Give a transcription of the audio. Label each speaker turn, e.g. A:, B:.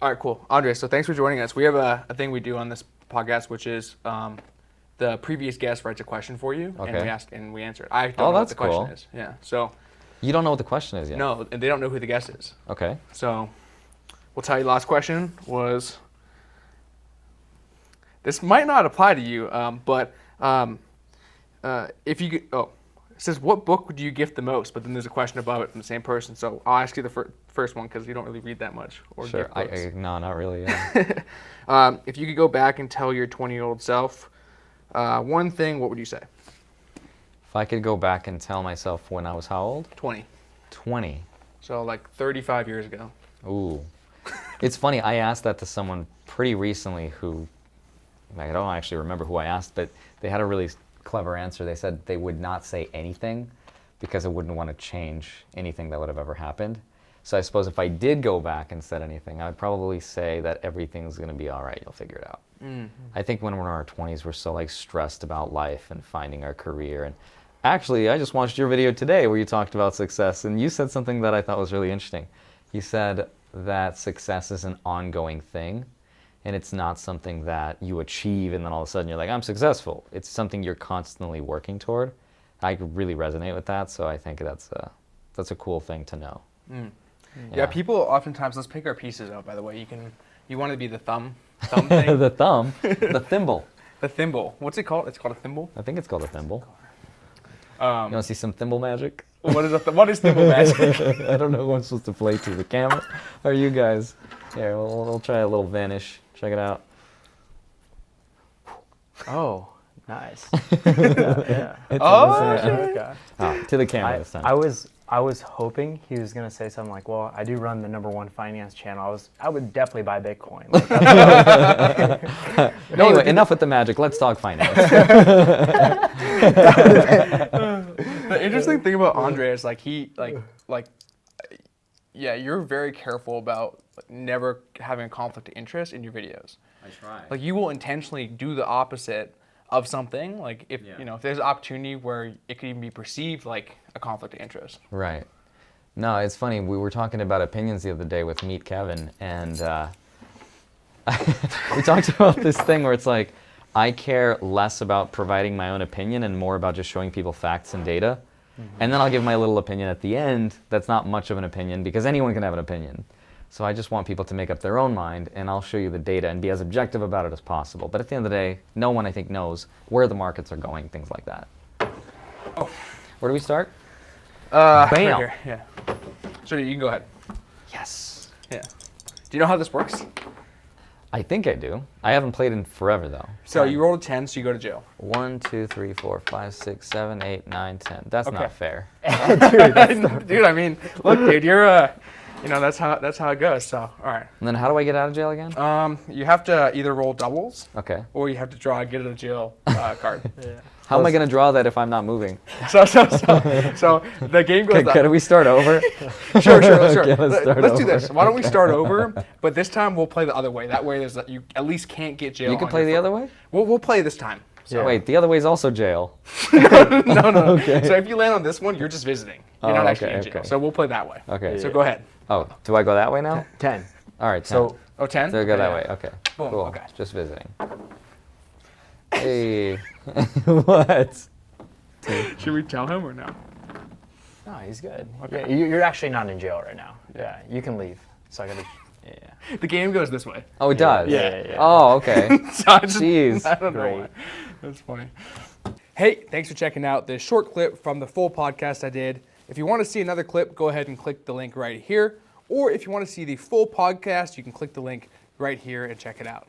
A: All right, cool. Andrei, so thanks for joining us. We have a thing we do on this podcast, which is the previous guest writes a question for you, and we answer it. I don't know what the question is. Yeah. So
B: you don't know what the question is yet?
A: No, and they don't know who the guest is.
B: Okay.
A: So we'll tell you. Last question was. This might not apply to you, but if you could, it says, what book would you gift the most? But then there's a question above it from the same person. So I'll ask you the first one because you don't really read that much. Or
B: sure. No, not really.
A: Yeah. If you could go back and tell your 20-year-old self one thing, what would you say?
B: If I could go back and tell myself when I was how old?
A: 20.
B: 20.
A: So like 35 years ago.
B: Ooh. It's funny. I asked that to someone pretty recently who, I don't actually remember who I asked, but they had a really clever answer. They said they would not say anything because it wouldn't want to change anything that would have ever happened. So I suppose if I did go back and said anything, I would probably say that everything's going to be all right. You'll figure it out. Mm-hmm. I think when we're in our 20s, we're so like stressed about life and finding our career. And actually, I just watched your video today where you talked about success, and you said something that I thought was really interesting. You said that success is an ongoing thing. And it's not something that you achieve and then all of a sudden you're like, I'm successful. It's something you're constantly working toward. I really resonate with that, so I think that's a cool thing to know.
A: Mm. Yeah, people oftentimes, let's pick our pieces out, by the way. You want to be the thumb thing?
B: The thumb? The thimble.
A: The thimble. What's it called? It's called a thimble?
B: I think it's called a thimble. You want to see some thimble magic?
A: What is thimble magic?
B: I don't know who I'm supposed to play to. The camera? Or you guys? Here, we'll try a little vanish. Check it out.
C: Oh, nice.
A: Yeah.
B: To the camera this time.
C: I was hoping he was gonna say something like, "Well, I do run the #1 finance channel. I would definitely buy Bitcoin." Like,
B: anyway, enough with the magic. Let's talk finance.
A: The interesting thing about Andrei is you're very careful about never having a conflict of interest in your videos.
B: I try.
A: Like you will intentionally do the opposite of something. Like if there's an opportunity where it could even be perceived like a conflict of interest.
B: Right. No, it's funny. We were talking about opinions the other day with Meet Kevin, and we talked about this thing where it's like I care less about providing my own opinion and more about just showing people facts and data. Mm-hmm. And then I'll give my little opinion at the end that's not much of an opinion because anyone can have an opinion. So I just want people to make up their own mind, and I'll show you the data and be as objective about it as possible. But at the end of the day, no one, I think, knows where the markets are going, things like that.
A: Oh.
B: Where do we start?
A: Bam. Right here. Yeah. So you can go ahead.
B: Yes.
A: Yeah. Do you know how this works?
B: I think I do. I haven't played in forever, though.
A: So you roll a 10, so you go to jail.
B: 1, 2, 3, 4, 5, 6, 7, 8, 9, 10. That's not fair.
A: Dude, I mean, look, dude, you're that's how it goes. So, all right.
B: And then how do I get out of jail again?
A: You have to either roll doubles.
B: Okay.
A: Or you have to draw a get out of jail card.
C: Yeah.
B: How am I going to draw that if I'm not moving?
A: So the game goes.
B: Can we start over?
A: Sure. Let's
B: do
A: this. Why don't we start over? But this time we'll play the other way. That way, you at least can't get jail.
B: You can play the other way.
A: We'll play this time.
B: So. Wait, the other way is also jail.
A: No. Okay. So if you land on this one, you're just visiting. You're not actually in jail. So we'll play that way.
B: Okay.
A: So go ahead.
B: Oh, do I go that way now?
C: 10.
B: All right. 10.
C: So
A: 10.
B: So go that way. Okay.
A: Boom.
B: Cool.
A: Okay.
B: Just visiting. Hey. What?
A: Should we tell him or no?
C: No, he's good. Okay. Yeah, you're actually not in jail right now. Yeah, you can leave. So I gotta. Yeah.
A: The game goes this way.
B: Oh, it does?
C: Yeah.
B: Oh, okay.
A: Jeez. I don't
C: Great.
A: know why. That's funny. Hey, thanks for checking out this short clip from the full podcast I did. If you want to see another clip, go ahead and click the link right here. Or if you want to see the full podcast, you can click the link right here and check it out.